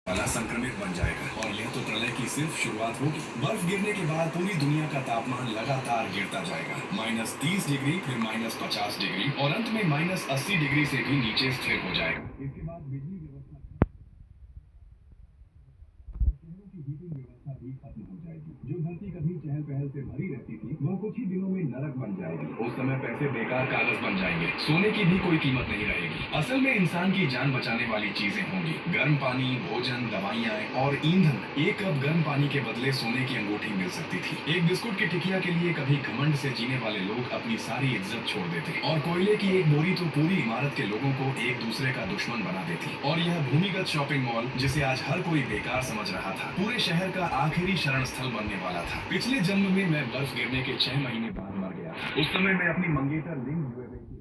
वाला संक्रमित बन जाएगा। और यह तो प्रलय की सिर्फ शुरुआत होगी। बर्फ गिरने के बाद पूरी दुनिया का तापमान लगातार गिरता जाएगा, -30 डिग्री, फिर -50 डिग्री और अंत में -80 डिग्री से भी नीचे स्थिर हो जाएगा। इसके बाद बिजली व्यवस्था और शहरों की हीटिंग व्यवस्था भी खत्म हो जाएगी। जो धरती कभी चहल पहल से भरी रहती थी, वह कुछ ही दिनों में नरक बन जाएगी। उस समय पैसे बेकार कागज बन जाएंगे, सोने की भी कोई कीमत नहीं रहेगी। असल में इंसान की जान बचाने वाली चीजें होंगी गर्म पानी, भोजन, दवाइयाँ और ईंधन। एक कप गर्म पानी के बदले सोने की अंगूठी मिल सकती थी। एक बिस्कुट की टिकिया के लिए कभी घमंड से जीने वाले लोग अपनी सारी इज्जत छोड़ देते, और कोयले की एक बोरी तो पूरी इमारत के लोगों को एक दूसरे का दुश्मन बना देती। और यह भूमिगत शॉपिंग मॉल, जिसे आज हर कोई बेकार समझ रहा था, पूरे शहर का आखिरी शरण स्थल बनने वाला था। पिछले जन्म में मैं बर्फ गिरने के 6 महीने बाद मर गया था। उस समय मैं अपनी मंगेतर लिंग यूएवे की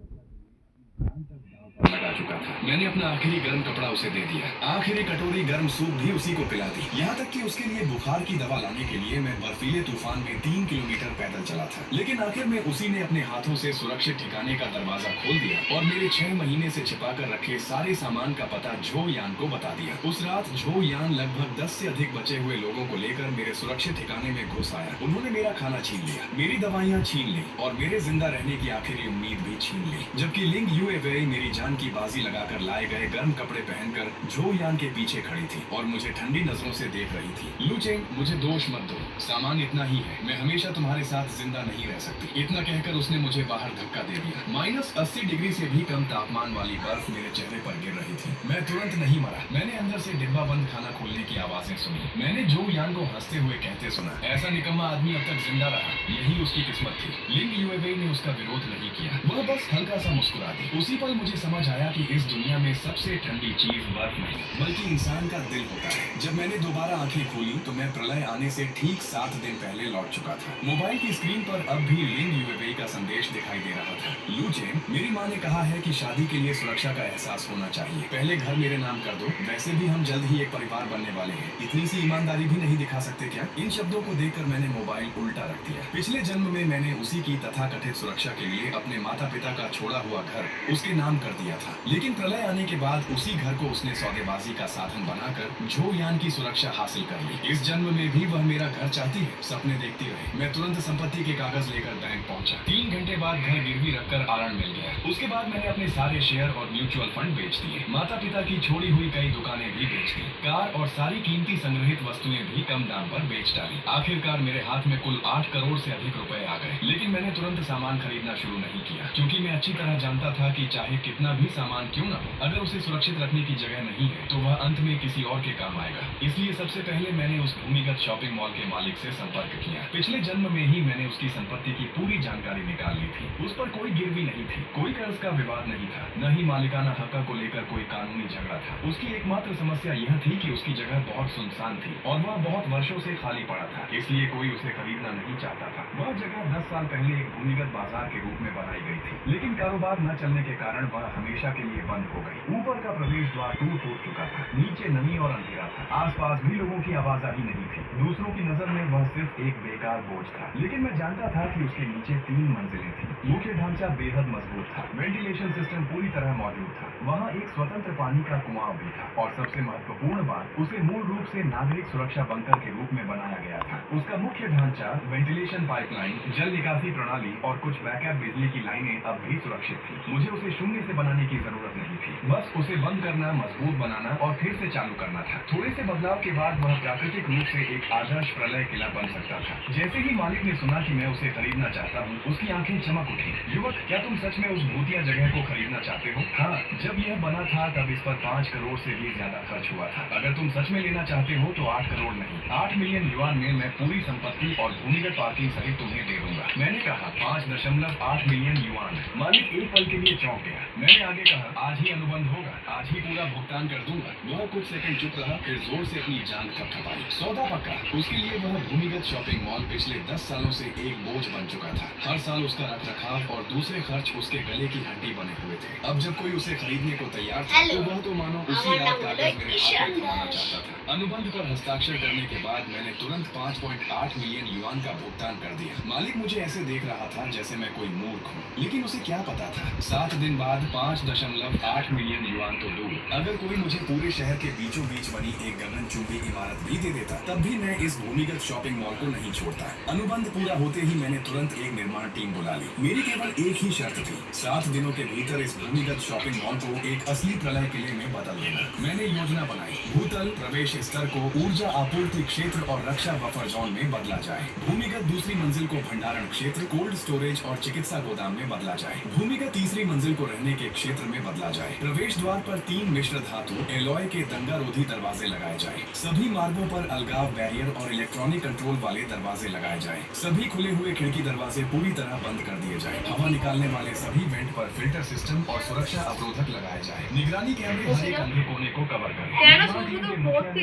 जान तक दांव पर लगा चुका था। मैंने अपना आखिरी गर्म कपड़ा उसे दे दिया, आखिरी कटोरी गर्म सूप भी उसी को पिला दी। यहाँ तक कि उसके लिए बुखार की दवा लाने के लिए मैं बर्फीले तूफान में 3 किलोमीटर पैदल चला था। लेकिन आखिर में उसी ने अपने हाथों से सुरक्षित ठिकाने का दरवाजा खोल दिया और मेरे 6 महीने से छिपा कर रखे सारे सामान का पता झो यान को बता दिया। उस रात झो यान लगभग 10 से अधिक बचे हुए लोगों को लेकर मेरे सुरक्षित ठिकाने में घुस आया। उन्होंने मेरा खाना छीन लिया, मेरी दवाइयाँ छीन ली और मेरे जिंदा रहने की आखिरी उम्मीद भी छीन ली। जबकि लिंग यूएवे मेरी जान की बाजी लगाकर लाए गए गर्म कपड़े पहनकर झो यान के पीछे खड़ी थी और मुझे ठंडी नजरों से देख रही थी। लू चेंग, मुझे दोष मत दो, सामान इतना ही है, मैं हमेशा तुम्हारे साथ जिंदा नहीं रह सकती। इतना कहकर उसने मुझे बाहर धक्का दे दिया। -80 डिग्री से भी कम तापमान वाली बर्फ मेरे चेहरे पर गिर रही थी। मैं तुरंत नहीं मरा। मैंने अंदर से डिब्बा बंद खाना खोलने की आवाजें सुनी। मैंने झो यान को हंसते हुए कहते सुना, ऐसा निकम्मा आदमी अब तक जिंदा रहा, यही उसकी किस्मत थी। लिंग यूएवे ने उसका विरोध नहीं किया, वह बस हल्का सा मुस्कुरा दी। उसी पल मुझे समझ आया कि इस दुनिया में सबसे ठंडी चीज बर्फ नहीं बल्कि इंसान का दिल होता है। जब मैंने दोबारा आंखें खोली तो मैं प्रलय आने से ठीक 7 दिन पहले लौट चुका था। मोबाइल की स्क्रीन पर अब भी लिंग यूएवे का संदेश दिखाई दे रहा था। लू चेंग, मेरी माँ ने कहा है कि शादी के लिए सुरक्षा का एहसास होना चाहिए। पहले घर मेरे नाम कर दो, वैसे भी हम जल्द ही एक परिवार बनने वाले हैं। इतनी सी ईमानदारी भी नहीं दिखा सकते क्या? इन शब्दों को देखकर मैंने मोबाइल उल्टा रख दिया। पिछले जन्म में मैंने उसी की तथाकथित सुरक्षा के लिए अपने माता पिता का छोड़ा हुआ घर उसके नाम कर दिया था। लेकिन प्रलय आने के बाद उसी घर को उसने सौदेबाजी का साधन बनाकर झो यान की सुरक्षा हासिल कर ली। इस जन्म में भी वह मेरा घर चाहती है, सपने देखती रहे। मैं तुरंत संपत्ति के कागज लेकर बैंक पहुंचा। 3 घंटे बाद घर गिरवी रखकर आरण मिल गया। उसके बाद मैंने अपने सारे शेयर और म्यूचुअल फंड बेच दिए। माता पिता की छोड़ी हुई कई दुकानें भी बेच दी। कार और सारी कीमती संग्रहित वस्तुएं भी कम दाम पर बेच डाली। आखिरकार मेरे हाथ में कुल 8 करोड़ से अधिक रुपए आ गए। लेकिन मैंने तुरंत सामान खरीदना शुरू नहीं किया, क्योंकि मैं अच्छी तरह जानता था कि चाहे कितना भी सामान क्यों न हो, अगर उसे सुरक्षित रखने की जगह नहीं है तो वह अंत में किसी और के काम आएगा। इसलिए सबसे पहले मैंने उस भूमिगत शॉपिंग मॉल के मालिक से संपर्क किया। पिछले जन्म में ही मैंने उसकी संपत्ति की पूरी जानकारी निकाल ली थी। उस पर कोई गिरवी नहीं थी, कोई कर्ज का विवाद नहीं था, न ही मालिकाना हक को लेकर कोई कानूनी झगड़ा था। उसकी एकमात्र समस्या यह थी कि उसकी जगह बहुत सुनसान थी और वह बहुत वर्षों से खाली पड़ा था, इसलिए कोई उसे खरीदना नहीं चाहता था। वह जगह 10 साल पहले एक भूमिगत बाजार के रूप में बनाई गई थी, लेकिन कारोबार न चलने के कारण वह हमेशा के लिए बंद हो गई। ऊपर का प्रवेश द्वार टूट चुका था, नीचे नमी और अंधेरा था, आसपास भी लोगों की आवाजाही नहीं थी। दूसरों की नजर में वह सिर्फ एक बेकार बोझ था, लेकिन मैं जानता था कि उसके नीचे 3 मंजिलें थी। मुख्य ढांचा बेहद मजबूत था, वेंटिलेशन सिस्टम पूरी तरह मौजूद था, वहाँ एक स्वतंत्र पानी का कुआं भी था और सबसे महत्वपूर्ण बात, उसे मूल रूप से नागरिक सुरक्षा बंकर के रूप में बनाया गया था। उसका मुख्य ढांचा, वेंटिलेशन पाइपलाइन, जल निकासी प्रणाली और कुछ बैकअप बिजली की लाइनें अब भी सुरक्षित थी। मुझे उसे शून्य से बनाने की जरूरत नहीं थी, बस उसे बंद करना, मजबूत बनाना और फिर से चालू करना था। थोड़े से बदलाव के बाद वह प्राकृतिक रूप से एक आदर्श प्रलय किला बन सकता था। जैसे ही मालिक ने सुना कि मैं उसे खरीदना चाहता हूँ, उसकी आंखें चमक उठी। युवक, क्या तुम सच में उस भूतिया जगह को खरीदना चाहते हो? हाँ, जब यह बना था तब इस पर 5 करोड़ से भी ज्यादा खर्च हुआ था। अगर तुम सच में लेना चाहते हो तो 8 करोड़ नहीं, 8 मिलियन युआन में मैं पूरी संपत्ति और भूमिगत पार्किंग सहित तुम्हें दे दूंगा। मैंने कहा 5.8 मिलियन युआन। मालिक एक पल के लिए चौंक गया। मैंने आगे कहा, आज ही अनुबंध होगा, आज ही पूरा भुगतान कर दूंगा। वह कुछ सेकंड चुप रहा, फिर जोर से अपनी जांघ थपथपाई। सौदा पक्का। उसके लिए वह भूमिगत शॉपिंग मॉल पिछले 10 सालों से एक बोझ बन चुका था। हर साल उसका रखरखाव और दूसरे खर्च उसके गले की हड्डी बने हुए थे। अब जब कोई उसे खरीदने को तैयार था तो वह तो मानो उसी रात कागज मेरे हाथ में थमाना चाहता था। अनुबंध पर हस्ताक्षर करने के बाद मैंने तुरंत 5.8 मिलियन युआन का भुगतान कर दिया। मालिक मुझे ऐसे देख रहा था जैसे मैं कोई मूर्ख हूँ, लेकिन उसे क्या पता था 7 दिन बाद 5.8 मिलियन युआन तो दूर, अगर कोई मुझे पूरे शहर के बीचों बीच बनी एक गगनचुंबी इमारत भी दे देता तब भी मैं इस भूमिगत शॉपिंग मॉल को नहीं छोड़ता। अनुबंध पूरा होते ही मैंने तुरंत एक निर्माण टीम बुला ली। मेरी केवल एक ही शर्त थी, 7 दिनों के भीतर इस भूमिगत शॉपिंग मॉल को एक असली प्रलय किले में बदल देना। मैंने योजना बनाई, भूतल प्रवेश स्तर को ऊर्जा आपूर्ति क्षेत्र और रक्षा बफर जोन में बदला जाए। भूमिगत दूसरी मंजिल को भंडारण क्षेत्र, कोल्ड स्टोरेज और चिकित्सा गोदाम में बदला जाए। भूमिगत तीसरी मंजिल को रहने के क्षेत्र में बदला जाए। प्रवेश द्वार पर 3 मिश्र धातु एलॉय के दंगारोधी दरवाजे लगाए जाए। सभी मार्गों पर अलगाव बैरियर और इलेक्ट्रॉनिक कंट्रोल वाले दरवाजे लगाए जाए। सभी खुले हुए खिड़की दरवाजे पूरी तरह बंद कर दिए जाए। हवा निकालने वाले सभी वेंट पर फिल्टर सिस्टम और सुरक्षा अवरोधक लगाए जाए। निगरानी कैमरे हर एक अंधे कोने को कवर करें।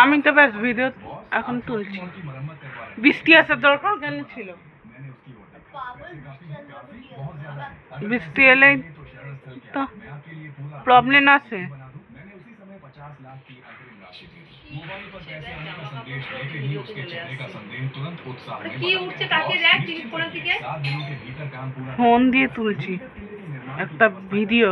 আমি তো ব্যাস ভিডিও এখন তুলছি। বৃষ্টি আসার দরকার কেন ছিল? বৃষ্টি এলে তো প্রবলেম আছে। मोबाइल पर पैसे आने का संदेश देते ही उसके चेहरे का संदेह तुरंत उत्साह में কি উঠছে তাকে দেখ টিকিট করে দিকে 7 दिनों के भीतर काम पूरा ফোন দিয়ে তুলছি একটা ভিডিও।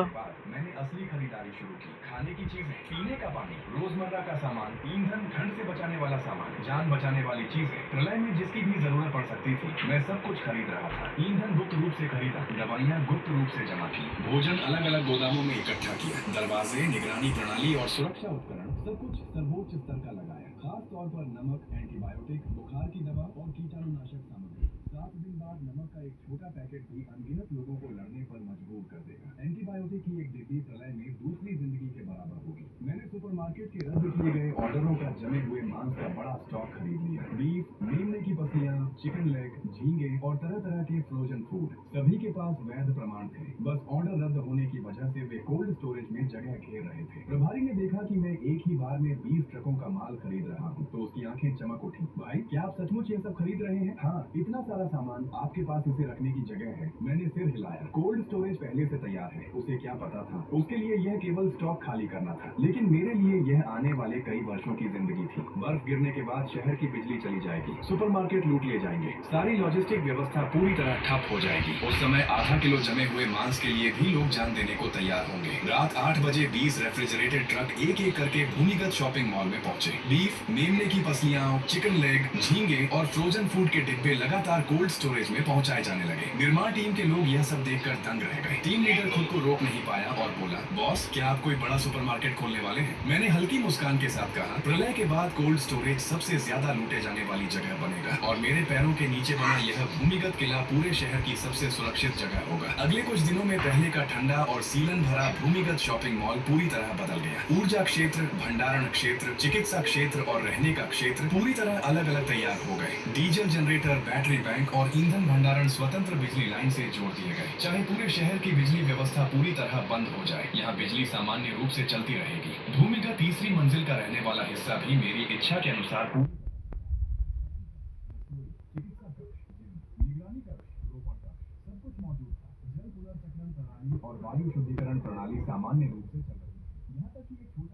मैंने असली खरीदारी शुरू की। खाने की चीजें, पीने का पानी, रोजमर्रा का सामान, ईंधन, ठंड से बचाने वाला सामान, जान बचाने वाली चीजें, प्रलय में जिसकी भी जरूरत पड़ सकती थी मैं सब कुछ खरीद रहा था। ईंधन गुप्त रूप से खरीदा, दवाइयाँ गुप्त रूप से जमा की, भोजन अलग अलग गोदामों में इकट्ठा किया, दरवाजे, निगरानी प्रणाली और सुरक्षा उपकरण सब कुछ सर्वोच्च स्तर का लगाया। खास तौर पर नमक, एंटीबायोटिक, बुखार की दवा और कीटाणुनाशक सामग्री। 7 दिन बाद नमक का एक छोटा पैकेट भी अनगिनत लोगों को लड़ने पर मजबूर कर देगा। एंटीबायोटिक की एक डिब्बी प्रलय में दूसरी जिंदगी के बराबर होगी। मैंने सुपरमार्केट के रद्द किए गए ऑर्डरों का जमे हुए मांस का बड़ा स्टॉक खरीद लिया। बीफ, मेमने की पसलियां, चिकन लेग, झींगे और तरह तरह के फ्रोजन फूड, सभी के पास वैध प्रमाण थे। बस ऑर्डर रद्द होने की वजह से वे कोल्ड स्टोरेज में जगह घेर रहे थे। प्रभारी ने देखा कि मैं एक ही बार में 20 ट्रकों का माल खरीद रहा हूँ तो उसकी आंखें चमक उठी। भाई, क्या आप सचमुच ये सब खरीद रहे हैं? हाँ, इतना सारा सामान, आपके पास इसे रखने की जगह है? मैंने सिर हिलाया। कोल्ड स्टोरेज पहले से तैयार है, उसे क्या पता था? उसके लिए यह केवल स्टॉक खाली करना था, लेकिन मेरे लिए यह आने वाले कई वर्षों की जिंदगी थी। बर्फ गिरने के बाद शहर की बिजली चली जाएगी, सुपरमार्केट लूट लिए जाएंगे, सारी लॉजिस्टिक व्यवस्था पूरी तरह ठप हो जाएगी। उस समय आधा किलो जमे हुए मांस के लिए भी लोग जान देने को तैयार होंगे। रात 8 बजे 20 रेफ्रिजरेटेड ट्रक एक एक करके भूमिगत शॉपिंग मॉल में पहुंचे। बीफ, मेमने की पसलियां, चिकन लेग, झींगे और फ्रोजन फूड के डिब्बे लगातार कोल्ड स्टोरेज में पहुंचाए जाने लगे। निर्माण टीम के लोग यह सब देखकर दंग रह गए। टीम लीडर खुद को रोक नहीं पाया और बोला, बॉस, क्या आप कोई बड़ा सुपरमार्केट खोलने वाले हैं? मैंने हल्की मुस्कान के साथ कहा, प्रलय के बाद कोल्ड स्टोरेज सबसे ज्यादा लूटे जाने वाली जगह बनेगा और मेरे पैरों के नीचे बना यह भूमिगत किला पूरे शहर की सबसे सुरक्षित जगह होगा। अगले कुछ दिनों में पहले का ठंडा और सीलन भरा भूमिगत शॉपिंग मॉल पूरी तरह बदल गया। ऊर्जा क्षेत्र, भंडारण क्षेत्र, चिकित्सा क्षेत्र और रहने का क्षेत्र पूरी तरह अलग अलग तैयार हो गए। डीजल जनरेटर, बैटरी बैंक और ईंधन भंडारण स्वतंत्र बिजली लाइन से जोड़ दिए गए। चाहे पूरे शहर की बिजली व्यवस्था पूरी तरह बंद हो जाए, यहाँ बिजली सामान्य रूप से चलती रहेगी। भूमिगत तीसरी मंजिल का रहने वाला हिस्सा भी मेरी इच्छा के अनुसार चिकित्सा कक्ष, निगरानी कक्ष, रोपण कक्ष, सब कुछ मौजूद था। जल पुनर्चक्रण प्रणाली और वायु शुद्धिकरण प्रणाली सामान्य रूप से चल रही है। यहाँ तक कि एक छोटा